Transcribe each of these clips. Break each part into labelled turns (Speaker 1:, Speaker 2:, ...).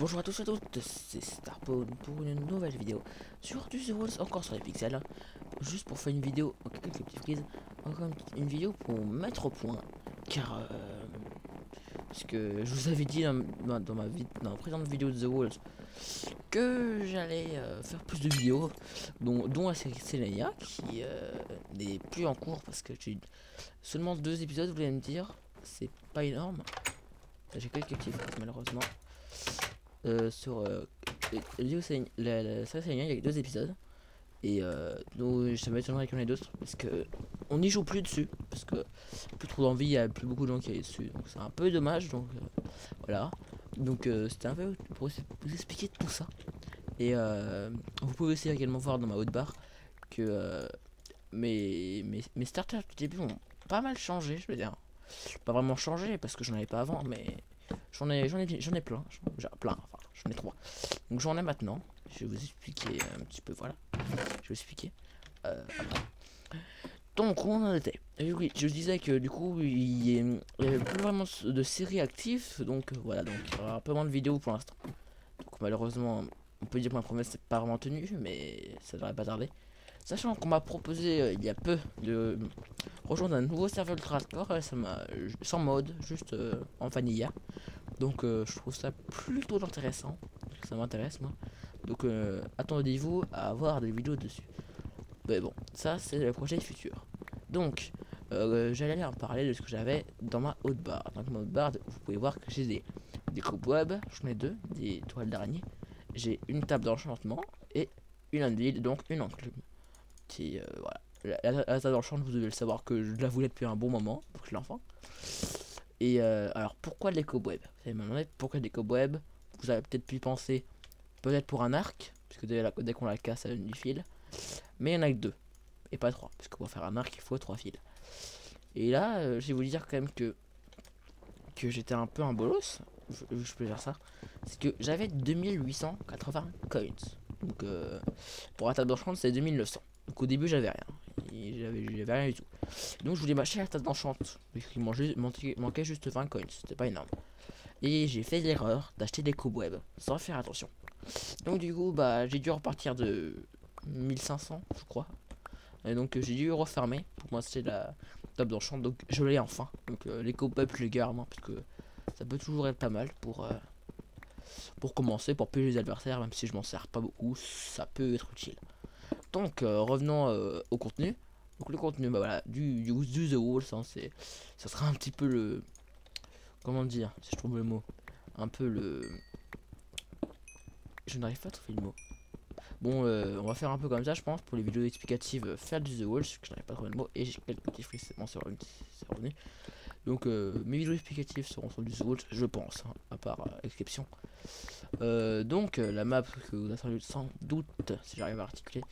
Speaker 1: Bonjour à tous et à toutes, c'est Starpone pour une nouvelle vidéo sur du The Walls, encore sur les pixels. Juste pour faire une vidéo, quelques petites frises, encore une vidéo pour mettre au point, car parce que je vous avais dit dans ma présente vidéo de The Walls que j'allais faire plus de vidéos, dont la série Selenia qui n'est plus en cours parce que j'ai seulement 2 épisodes. Vous allez me dire, c'est pas énorme. J'ai quelques petits frises malheureusement. Sur la série Selenia, il y a 2 épisodes. Et nous, ça m'étonnerait qu'il y en ait d'autres parce que on n'y joue plus dessus, parce que plus trop d'envie, il y a plus beaucoup de gens qui allaient dessus, donc c'est un peu dommage. Donc voilà, donc c'était un peu pour vous expliquer tout ça. Et vous pouvez aussi également voir dans ma haute barre que mes starters du début ont pas mal changé. Je veux dire, pas vraiment changé parce que j'en avais pas avant, mais j'en ai plein, enfin j'en ai 3, donc j'en ai maintenant. Je vais vous expliquer un petit peu, voilà. Je vais vous expliquer. Donc on en était. Et oui, je disais que du coup il y avait plus vraiment de séries actives, donc voilà, donc il y aura un peu moins de vidéos pour l'instant. Donc malheureusement, on peut dire que ma promesse n'est pas vraiment tenue, mais ça devrait pas tarder. Sachant qu'on m'a proposé il y a peu de rejoindre un nouveau serveur ultra hardcore, ça m'a sans mode, juste en vanilla. Donc je trouve ça plutôt intéressant, ça m'intéresse moi. Donc attendez-vous à avoir des vidéos dessus. Mais bon, ça c'est le projet futur. Donc j'allais en parler de ce que j'avais dans ma haute barre. Dans ma haute barre, vous pouvez voir que j'ai des cobwebs, j'en ai 2, des toiles d'araignée. J'ai une table d'enchantement et une anvil, donc une enclume. Qui voilà. La table d'enchantement, vous devez le savoir que je la voulais depuis un bon moment pour que je l'enfant. Et alors pourquoi les cobwebs? Vous allez me demander pourquoi des cobwebs. Vous avez peut-être pu penser peut-être pour un arc, puisque dès qu'on la casse, elle donne du fil. Mais il y en a que 2 et pas 3, parce que pour faire un arc il faut 3 fils. Et là je vais vous dire quand même que j'étais un peu un bolos, je peux dire ça. C'est que j'avais 2880 coins, donc pour la table d'enchant c'est 2900. Donc au début j'avais rien, j'avais rien du tout. Donc je voulais m'acheter la table d'enchant, il manquait juste 20 coins, c'était pas énorme. Et j'ai fait l'erreur d'acheter des cobwebs sans faire attention. Donc du coup bah j'ai dû repartir de 1500 je crois. Et donc j'ai dû refermer pour m'acheter la table d'enchant. Donc je l'ai enfin. Donc les cobwebs je les garde, hein, parce que ça peut toujours être pas mal pour commencer, pour payer les adversaires. Même si je m'en sers pas beaucoup, ça peut être utile. Donc revenons au contenu. Donc le contenu bah voilà, du The Walls, hein, ça sera un petit peu le, comment dire, si je trouve le mot, un peu le, je n'arrive pas à trouver le mot. Bon, on va faire un peu comme ça, je pense, pour les vidéos explicatives, faire du The Walls, que je n'arrive pas à trouver le mot, et j'ai quelques petits frises, c'est bon, c'est revenu. Donc, mes vidéos explicatives seront sur du The Walls, je pense, hein, à part exception. Donc, la map que vous attendez sans doute, si j'arrive à articuler,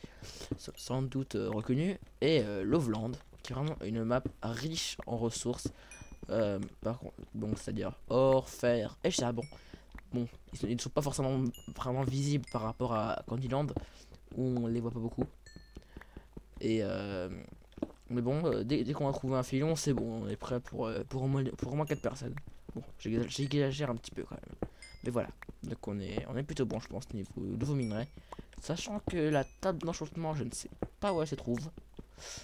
Speaker 1: sans doute reconnue, est Loveland, qui est vraiment une map riche en ressources. Par contre, bon, c'est-à-dire or, fer et charbon. Bon, ils ne sont pas forcément vraiment visibles par rapport à Candyland, où on les voit pas beaucoup. Et mais bon, dès qu'on a trouvé un filon, c'est bon, on est prêt pour au moins 4 personnes. Bon, j'exagère un petit peu quand même. Mais voilà, donc on est plutôt bon, je pense, niveau de vos minerais. Sachant que la table d'enchantement, je ne sais pas où elle se trouve.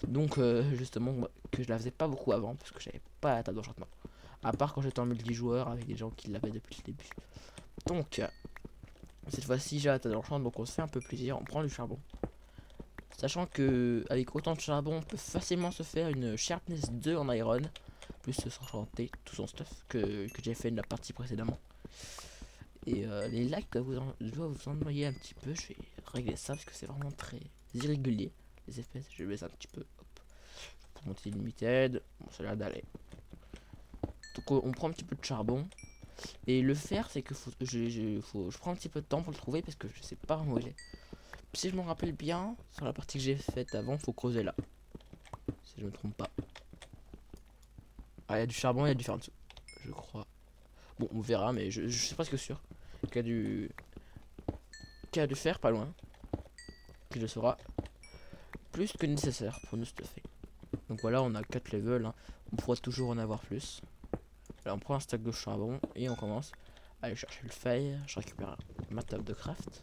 Speaker 1: Donc justement, que je la faisais pas beaucoup avant, parce que j'avais pas la table d'enchantement. À part quand j'étais en multijoueur avec des gens qui l'avaient depuis le début. Donc cette fois-ci j'ai la table d'enchant, donc on se fait un peu plaisir, on prend du charbon. Sachant que avec autant de charbon on peut facilement se faire une sharpness 2 en iron, plus s'enchanter tout son stuff que j'ai fait de la partie précédemment. Et les lags doivent vous ennuyer un petit peu, je vais régler ça parce que c'est vraiment très irrégulier les FPS. Je vais baisser un petit peu, hop, pour monter limited, bon ça a l'air d'aller. Donc on prend un petit peu de charbon. Et le fer, c'est que je prends un petit peu de temps pour le trouver parce que je sais pas où il est. Si je me rappelle bien, sur la partie que j'ai faite avant, faut creuser là. Si je me trompe pas. Ah, il y a du charbon, il y a du fer en dessous, je crois. Bon, on verra, mais je suis presque sûr qu'il y a du fer pas loin. Qui le sera plus que nécessaire pour nous stuffer. Donc voilà, on a 4 levels, hein. On pourra toujours en avoir plus. Là, on prend un stack de charbon et on commence Allez chercher le fer, je récupère ma table de craft.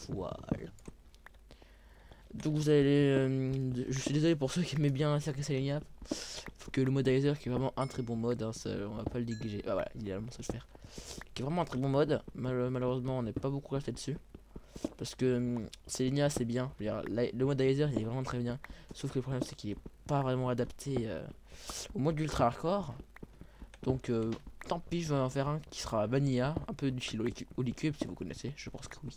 Speaker 1: Voilà. Donc vous allez... je suis désolé pour ceux qui aimaient bien Cirque Selenia. Faut que le modalizer qui est vraiment un très bon mode, hein, ça, on va pas le négliger. Ah voilà, idéalement ça le faire. Qui est vraiment un très bon mode. Malheureusement on n'est pas beaucoup resté dessus. Parce que Selenia c'est bien. Je veux dire, le modalizer il est vraiment très bien. Sauf que le problème c'est qu'il est pas vraiment adapté au mode ultra hardcore. Donc tant pis, je vais en faire un qui sera vanilla, un peu du style Holy Cube si vous connaissez, je pense que oui.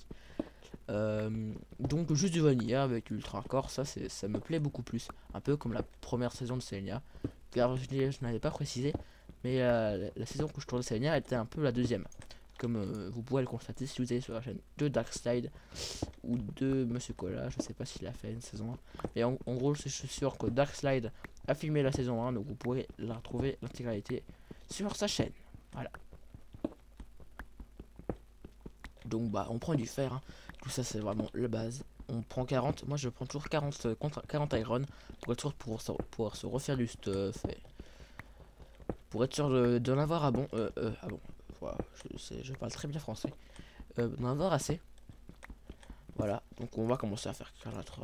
Speaker 1: Donc juste du vanilla avec ultra hardcore, ça me plaît beaucoup plus. Un peu comme la première saison de Selenia. Car je n'avais pas précisé, mais la saison que je tournais de Selenia était un peu la deuxième. Comme vous pouvez le constater si vous allez sur la chaîne de Darkslide ou de Monsieur Cola, je sais pas s'il a fait une saison 1. Mais en gros, je suis sûr que Darkslide a filmé la saison 1, donc vous pourrez la retrouver l'intégralité sur sa chaîne. Voilà. Donc bah on prend du fer, hein. Tout ça c'est vraiment la base. On prend 40, moi je prends toujours 40 contre 40 iron pour être sûr pour pouvoir se refaire du stuff et pour être sûr d'en avoir à bon. Ah bon, voilà, je parle très bien français. D'en avoir assez. Voilà, donc on va commencer à faire notre.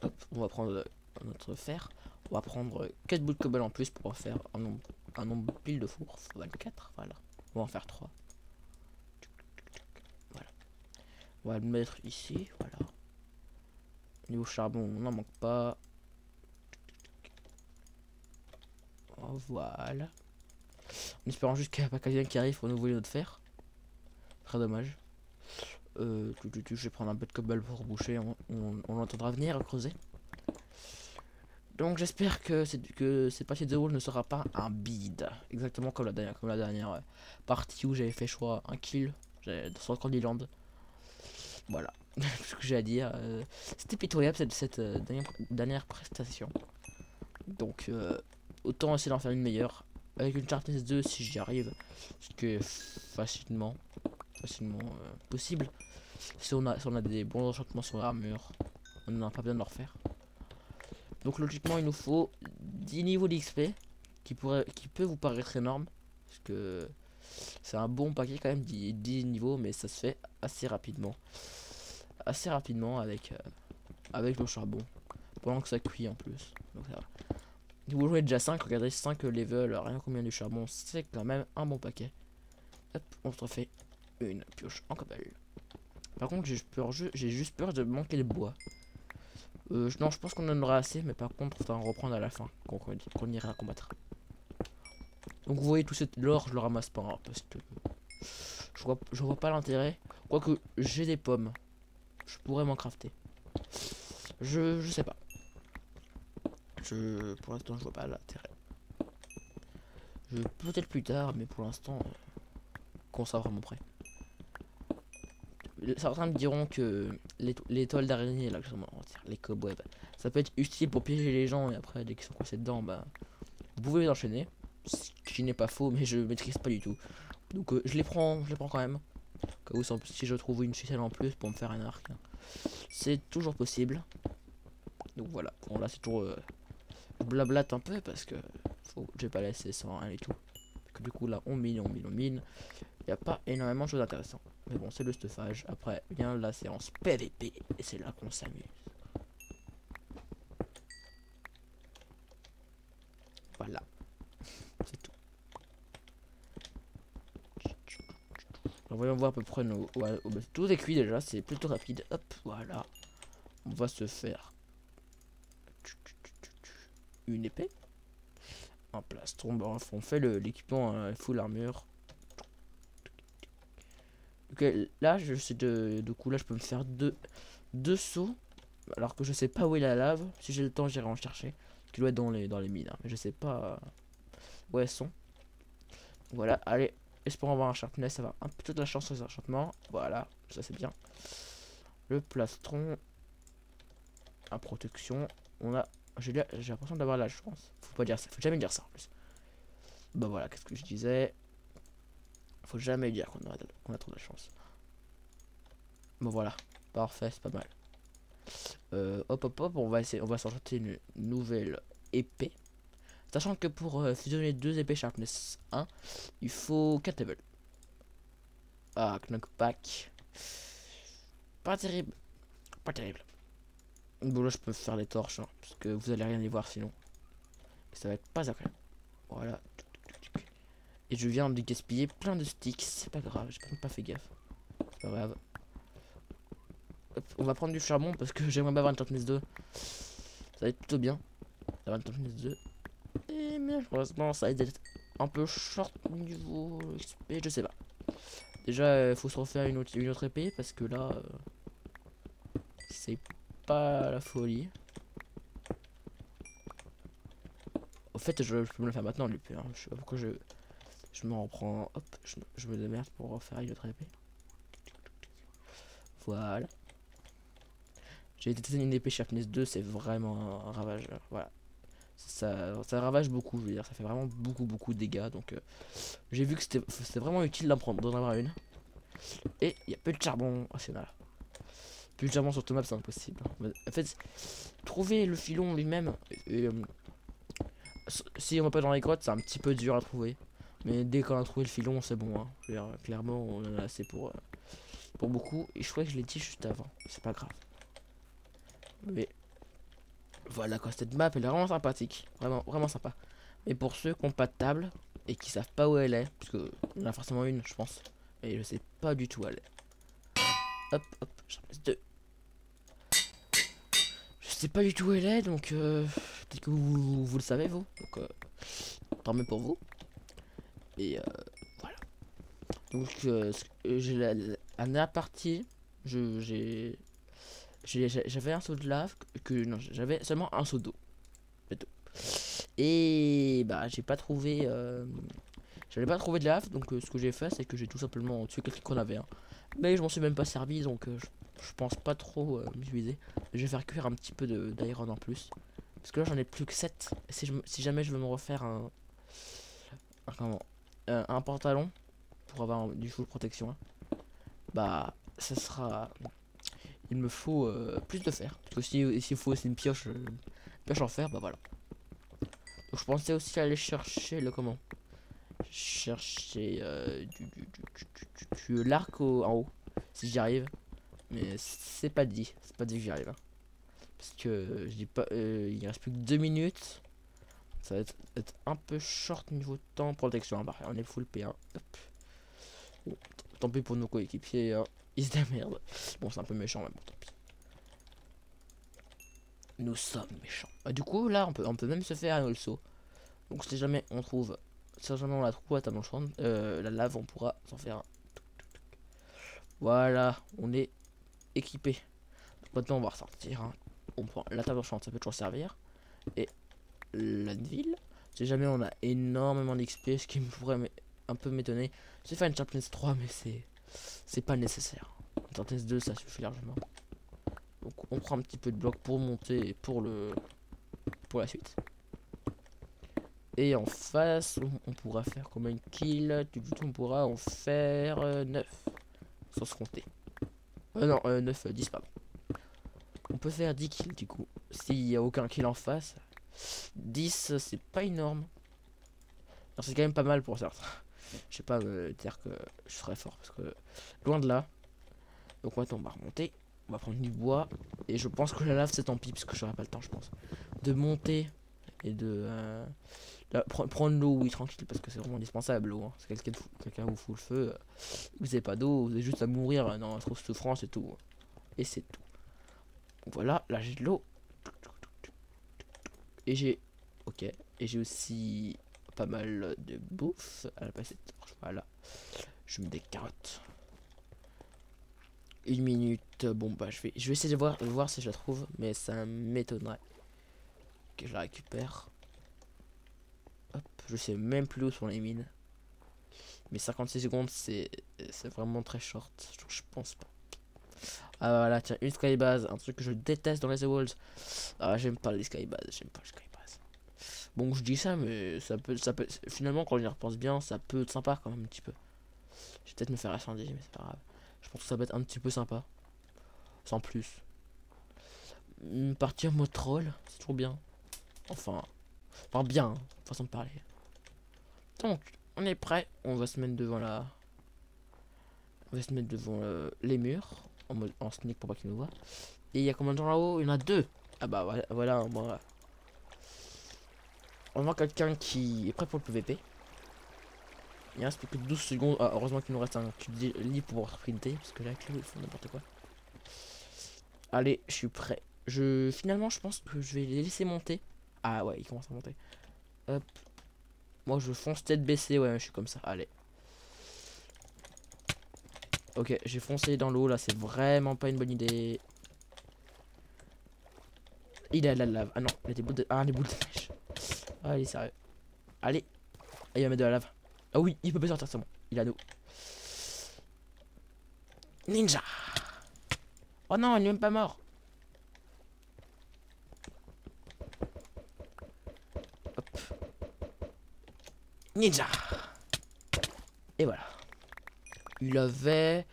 Speaker 1: Hop, on va prendre notre fer. On va prendre 4 bouts de cobble en plus pour faire un nombre pile de four. 24, voilà. On va en faire 3. Voilà. On va le mettre ici, voilà. Niveau charbon, on n'en manque pas. Oh, voilà. En espérant juste qu'il n'y a pas quelqu'un qui arrive pour nous voler notre fer. Très dommage. Je vais prendre un peu de cobble pour boucher. On entendra venir creuser. Donc j'espère que cette partie de rôle ne sera pas un bide. Exactement comme la dernière partie où j'avais fait choix un kill sur Candyland. Voilà ce que j'ai à dire. C'était pitoyable cette dernière prestation. Donc autant essayer d'en faire une meilleure. Avec une Sharpness 2 si j'y arrive. Ce qui est facilement possible. Si on a des bons enchantements sur l'armure, on n'a pas besoin de le refaire. Donc logiquement il nous faut 10 niveaux d'XP qui peut vous paraître énorme. Parce que c'est un bon paquet quand même, 10 niveaux, mais ça se fait assez rapidement. Assez rapidement avec le charbon. Pendant que ça cuit en plus. Donc ça va. Vous jouez déjà 5, regardez 5 level, rien combien du charbon, c'est quand même un bon paquet. Hop, on se refait une pioche en cobble. Par contre j'ai juste peur de manquer de bois. Non, je pense qu'on en aura assez, mais par contre, on va en reprendre à la fin, qu'on ira combattre. Donc vous voyez tout l'or, je le ramasse pas, hein, parce que je vois pas l'intérêt. Quoique j'ai des pommes, je pourrais m'en crafter. Je sais pas. Pour l'instant, je vois pas l'intérêt. Peut-être plus tard, mais pour l'instant, qu'on sera vraiment prêt. Certains me diront que les toiles d'araignée, là, les cobwebs, ça peut être utile pour piéger les gens et après, dès qu'ils sont coincés dedans, bah, vous pouvez les enchaîner. Ce qui n'est pas faux, mais je maîtrise pas du tout. Donc je les prends quand même. Si je trouve une ficelle en plus pour me faire un arc, c'est toujours possible. Donc voilà, bon là c'est toujours blablate un peu parce que je vais pas laisser sans rien et tout. Que du coup là on mine. Il n'y a pas énormément de choses intéressantes. Mais bon, c'est le stuffage. Après vient la séance PVP et c'est là qu'on s'amuse. Voilà. C'est tout. Alors, voyons voir à peu près nos... Ouais, tout est cuit déjà, c'est plutôt rapide. Hop, voilà. On va se faire une épée. Un plastron. Bon, on fait l'équipement full armure. Ok, là, je sais de coup, là, je peux me faire deux sauts. Alors que je sais pas où est la lave. Si j'ai le temps, j'irai en chercher. Qui doit être dans les mines. Hein. Mais je sais pas où elles sont. Voilà, allez. Espérons avoir un sharpness. Ça va un peu de la chance sur les enchantements. Voilà, ça c'est bien. Le plastron. À protection. On a. J'ai l'impression d'avoir la chance. Faut pas dire ça. Faut jamais dire ça en plus. Bah voilà, qu'est-ce que je disais. Faut jamais dire qu'on a trop de chance. Bon voilà. Parfait, c'est pas mal. Hop, on va s'enchanter une nouvelle épée. Sachant que pour fusionner deux épées sharpness 1, il faut 4 levels. Ah, knockback. Pas terrible. Pas terrible. Bon là je peux faire les torches, hein, parce que vous allez rien y voir sinon. Et ça va être pas agréable. Voilà. Et je viens de gaspiller plein de sticks, c'est pas grave, j'ai même pas fait gaffe. C'est pas grave. Hop, on va prendre du charbon parce que j'aimerais bien avoir une sharpness 2. Ça va être plutôt bien. Ça va une sharpness 2. Et mais malheureusement ça va être un peu short niveau XP, je sais pas. Déjà faut se refaire une autre épée parce que là c'est pas la folie. Au fait je peux me le faire maintenant l'épée, hein. Je sais pas pourquoi je me reprends, hop, je me démerde pour refaire une autre épée. Voilà. J'ai testé une épée sharpness 2, c'est vraiment un ravageur. Voilà. Ça ravage beaucoup, je veux dire, ça fait vraiment beaucoup de dégâts. Donc j'ai vu que c'était vraiment utile d'en avoir une. Et il y a peu de charbon. Ah, c'est là. Plus de charbon sur Thomas, c'est impossible. En fait, trouver le filon lui-même, si on va pas dans les grottes, c'est un petit peu dur à trouver. Mais dès qu'on a trouvé le filon, c'est bon, hein. Je veux dire, clairement, on en a assez pour beaucoup. Et je crois que je l'ai dit juste avant. C'est pas grave. Mais voilà quoi, cette map elle est vraiment sympathique. Vraiment sympa. Mais pour ceux qui n'ont pas de table et qui savent pas où elle est, parce que il y en a forcément une, je pense. Et je sais pas du tout où elle est. Hop, j'en laisse deux. Je sais pas du tout où elle est, donc peut-être que vous le savez vous. Donc tant mieux pour vous. Et voilà. Donc j'ai la partie. J'avais un seau de lave non, j'avais seulement un seau d'eau. Et bah j'ai pas trouvé j'avais pas trouvé de lave, donc ce que j'ai fait c'est que j'ai tout simplement tué quelqu'un qu'on avait, hein. Mais je m'en suis même pas servi, donc je pense pas trop m'utiliser. Je vais faire cuire un petit peu d'iron en plus, parce que là j'en ai plus que 7. Et si jamais je veux me refaire un pantalon pour avoir du full protection, hein, bah ça sera, il me faut plus de fer, parce que s'il faut aussi une pioche en fer, bah voilà. Donc je pensais aussi aller chercher le comment, chercher l'arc en haut si j'y arrive, mais c'est pas dit que j'y arrive, hein. Parce que je dis pas, il reste plus que 2 minutes, ça va être un peu short niveau temps protection, hein. Bah, on est full P1. Hop. Bon, tant pis pour nos coéquipiers, hein. Ils se démerdent. Bon, c'est un peu méchant, mais bon, tant pis. Nous sommes méchants. Ah, du coup là on peut même se faire un also. Donc si jamais on trouve, si jamais on la trouve à table enchantée, la lave, on pourra s'en faire un. Voilà, on est équipé. Donc maintenant on va ressortir, hein. On prend la table enchantée, ça peut toujours servir. Et l'anvil. Si jamais on a énormément d'XP, ce qui me pourrait un peu m'étonner. J'ai fait une sharpness 3, mais c'est pas nécessaire. Une sharpness 2 ça suffit largement. Donc on prend un petit peu de blocs pour monter et pour la suite. Et en face, on pourra faire combien de kills? On pourra en faire 9. Sans se compter. Non, 9, 10, pardon. On peut faire 10 kills du coup. S'il n'y a aucun kill en face. 10, c'est pas énorme. C'est quand même pas mal pour certains. Je sais pas dire que je serais fort. Parce que loin de là. Donc on va remonter. On va prendre du bois. Et je pense que la lave c'est tant pis. Parce que j'aurai pas le temps, je pense. De monter. Et de... prendre l'eau, oui, tranquille, parce que c'est vraiment indispensable l'eau, hein. Si quelqu'un vous fout le feu, vous n'avez pas d'eau, vous avez juste à mourir dans trop de souffrance et tout. Et c'est tout. Donc voilà, là j'ai de l'eau. Et j'ai... Ok. Et j'ai aussi pas mal de bouffe à la place de torche. Voilà. Je mets des carottes. 1 minute. Bon bah je vais essayer de voir si je la trouve, mais ça m'étonnerait que je la récupère. Hop, je sais même plus où sont les mines. Mais 56 secondes, c'est vraiment très short. Je pense pas. Ah voilà, tiens, une skybase, un truc que je déteste dans les The Walls. Ah, j'aime pas les skybases, j'aime pas les skybases. Bon, je dis ça, mais ça peut, finalement, quand on y repense bien, ça peut être sympa quand même un petit peu. Je vais peut-être me faire incendier, mais c'est pas grave. Je pense que ça peut être un petit peu sympa. Sans plus. Partir mode troll, c'est toujours bien. Enfin bien, hein. façon de parler. Donc, on est prêt. On va se mettre devant la... On va se mettre devant les murs. En mode en sneak pour pas qu'ils nous voient. Et il y a combien de gens là-haut? Il y en a 2. Ah bah voilà, voilà moi. On voit quelqu'un qui est prêt pour le PVP. Il reste plus que 12 secondes. Ah, heureusement qu'il nous reste un lit pour sprinter. Parce que là, ils font n'importe quoi. Allez, je suis prêt. Finalement, je pense que je vais les laisser monter. Ah ouais, ils commencent à monter. Hop. Moi, je fonce tête baissée. Ouais, je suis comme ça. Allez. Ok, j'ai foncé dans l'eau. Là, c'est vraiment pas une bonne idée. Il a la lave. Ah non, il y a des boules de... Ah, les boules de neige. Ah, il est sérieux. Allez. Ah, il va mettre de la lave. Ah oui, il peut pas sortir, c'est bon. Il a nous. Ninja. Oh non, il n'est même pas mort. Hop. Ninja. Et voilà. Il avait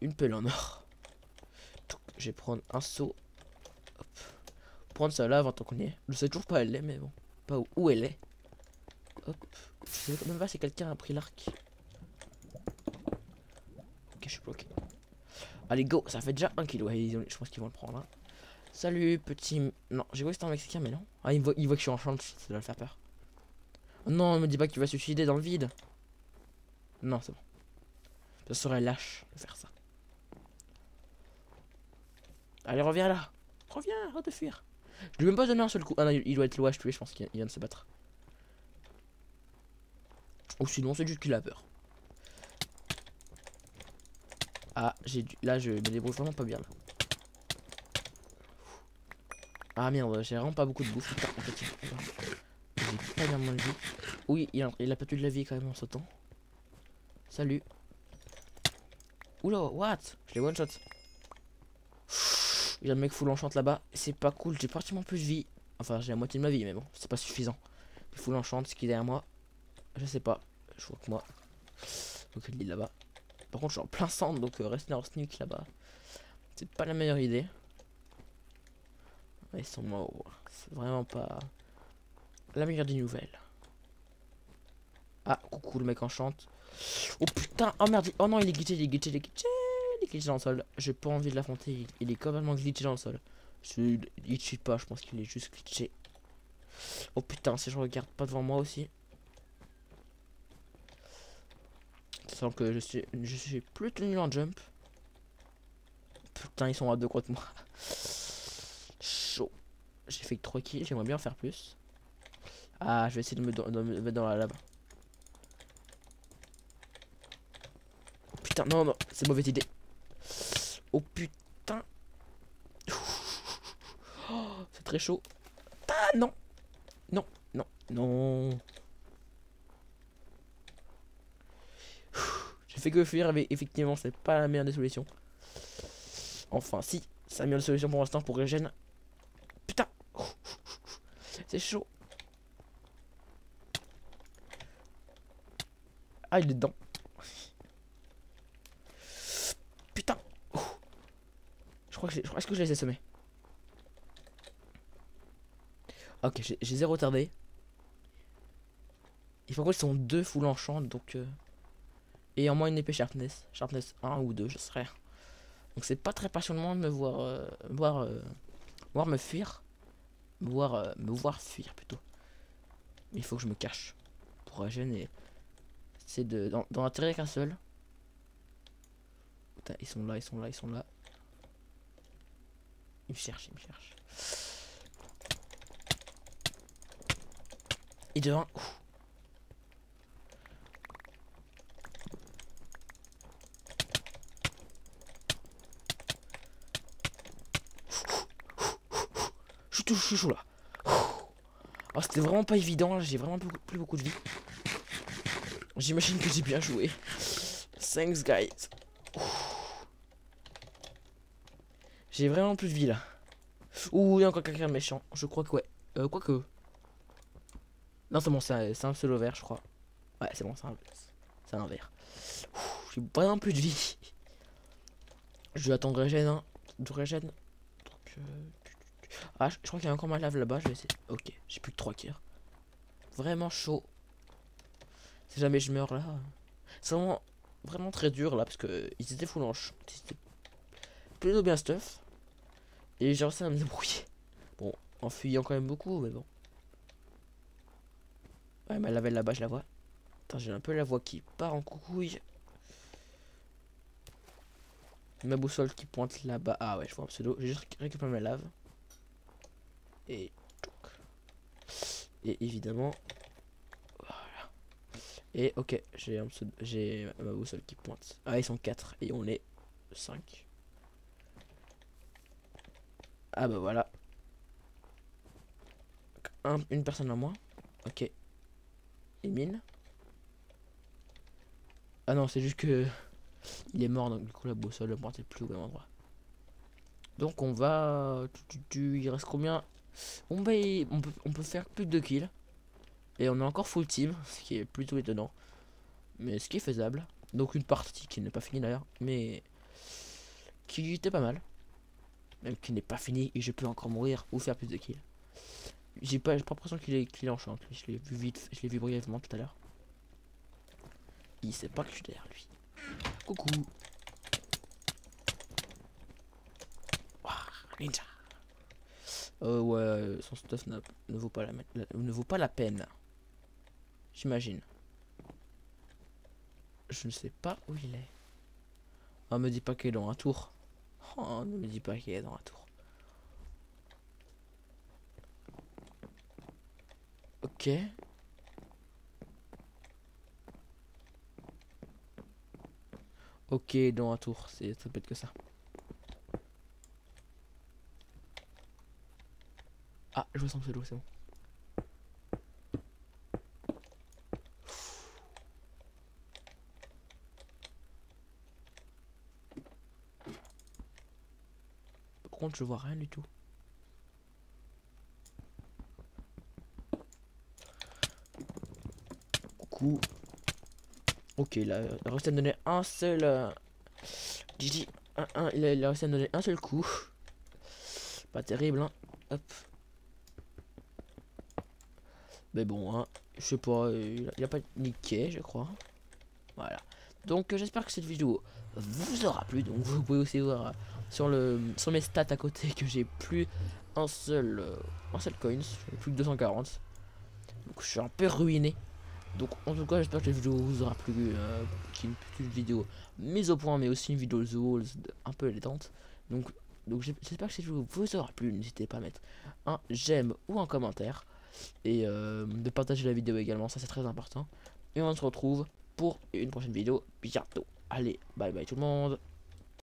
Speaker 1: une pelle en or. Donc, je vais prendre un seau. Hop. Prendre ça là avant qu'on y est. Je sais toujours pas où elle est, mais bon. Pas où elle est. Hop. Je sais quand même pas si quelqu'un a pris l'arc. Ok, je suis bloqué. Allez, go. Ça fait déjà 1 kilo. Je pense qu'ils vont le prendre. Hein. Salut, petit... Non, j'ai vu que c'était un Mexicain, mais non. Ah, il voit que je suis en chante. Ça doit le faire peur. Oh non, ne me dis pas qu'il va se suicider dans le vide. Non, c'est bon. Ça serait lâche de faire ça. Allez, reviens là. Reviens, arrête de fuir. Je lui ai même pas donné un seul coup. Ah non, il doit être loin à tuer, je pense qu'il vient de se battre. Ou sinon, c'est juste qu'il a peur. Ah, là, je me débrouille vraiment pas bien. Là. Ah merde, j'ai vraiment pas beaucoup de bouffe. Putain, en fait, j'ai pas énormément de vie. Oui, il a perdu de la vie quand même en sautant. Salut. Oula, what? Je l'ai one shot. Il y a un mec full enchant là-bas. C'est pas cool, j'ai pratiquement plus de vie. Enfin, j'ai la moitié de ma vie, mais bon, c'est pas suffisant. Il full enchant, ce qui est derrière moi. Je sais pas. Je vois que moi. Donc il est là-bas. Par contre, je suis en plein centre, donc rester en sneak là-bas. C'est pas la meilleure idée. Ils sont morts. C'est vraiment pas la meilleure des nouvelles. Ah, coucou, le mec enchante. Oh putain, oh merde, oh non, il est glitché, il est glitché, il est glitché. Il est glitché dans le sol. J'ai pas envie de l'affronter, il est complètement glitché dans le sol. Il cheat pas, je pense qu'il est juste glitché. Oh putain, si je regarde pas devant moi aussi. Sans que je suis plus tenu en jump. Putain, ils sont à 2 contre moi. Chaud. J'ai fait que 3 kills, j'aimerais bien en faire plus. Ah, je vais essayer de me mettre dans la lave. Oh, putain, non, non, c'est mauvaise idée. Oh putain. Oh, c'est très chaud. Ah non. Non, non, non. J'ai fait que fuir, mais effectivement, c'est pas la meilleure des solutions. Enfin, si, c'est la meilleure solution pour l'instant pour régène. Putain. C'est chaud. Ah, il est dedans. Putain. Est-ce que je les ai semés? Ok, j'ai 0 tardé. Il faut qu'ils sont 2 full enchant, donc... Et en moins une épée sharpness. Sharpness 1 ou 2, je serais. Donc c'est pas très passionnant de me voir me fuir. Me voir fuir plutôt. Mais il faut que je me cache. Pour régénérer. C'est d'en atterrir qu'un seul. Putain, ils sont là, ils sont là, ils sont là. Ils me cherchent, ils me cherchent. Et devant. Je suis chaud là. Oh, c'était vraiment pas évident, j'ai vraiment plus beaucoup de vie. J'imagine que j'ai bien joué. Thanks guys. J'ai vraiment plus de vie là. Ouh, il y a encore quelqu'un de méchant. Je crois que ouais. Quoique. Non, c'est bon, c'est un solo vert, je crois. Ouais, c'est bon, c'est un vert. J'ai vraiment plus de vie. Je vais attendre régène, hein. De régène. Donc, ah, je crois qu'il y a encore ma lave là-bas. Je vais essayer. Ok, j'ai plus que 3 kills. vraiment chaud. Si jamais je meurs là, c'est vraiment très dur là parce que ils étaient full en chaud. C'était plutôt bien stuff. Et j'ai réussi à me débrouiller. Bon, en fuyant quand même beaucoup, mais bon. Ouais, mais la lavelle là-bas, je la vois. Attends, j'ai un peu la voix qui part en coucouille. Ma boussole qui pointe là-bas. Ah ouais, je vois un pseudo. J'ai juste récupéré ma lave. Et... Et évidemment... Voilà. Et ok, j'ai ma boussole qui pointe. Ah, ils sont 4 et on est 5. Ah bah voilà. Une personne en moins. Ok. Emile. Ah non, c'est juste que... Il est mort, donc du coup la boussole ne pointait plus au même endroit. Donc on va... Il reste combien? On peut faire plus de 2 kills. Et on est encore full team, ce qui est plutôt étonnant. Mais ce qui est faisable. Donc une partie qui n'est pas finie d'ailleurs, mais qui était pas mal. Même qui n'est pas finie et je peux encore mourir ou faire plus de kills. J'ai pas l'impression qu'il est en chante. Je l'ai vu vite, je l'ai vu brièvement tout à l'heure. Il sait pas que je suis derrière lui. Coucou. Ouah, ninja. Ouais, son stuff ne vaut pas la peine. J'imagine. Je ne sais pas où il est. Oh, me dis pas qu'il est dans un tour. Oh, ne me dis pas qu'il est dans un tour. Ok. Ok, dans un tour. Ça peut être que ça. Ah, je vois son pseudo, c'est bon. Par contre, je vois rien du tout. Coucou. Ok, il a réussi à me donner un seul... Gigi, il a réussi à me donner un seul coup. Pas terrible, hein. Hop. Mais bon, hein. Je sais pas, il a pas niqué, je crois. Voilà. Donc j'espère que cette vidéo vous aura plu. Donc vous pouvez aussi voir sur mes stats à côté que j'ai plus un seul coins, j'ai plus que 240. Donc je suis un peu ruiné. Donc en tout cas j'espère que cette vidéo vous aura plu, qui est une petite vidéo mise au point mais aussi une vidéo The Walls un peu détente. Donc j'espère que cette vidéo vous aura plu. N'hésitez pas à mettre un j'aime ou un commentaire. Et de partager la vidéo également, ça c'est très important. Et on se retrouve pour une prochaine vidéo bientôt. Allez, bye bye tout le monde.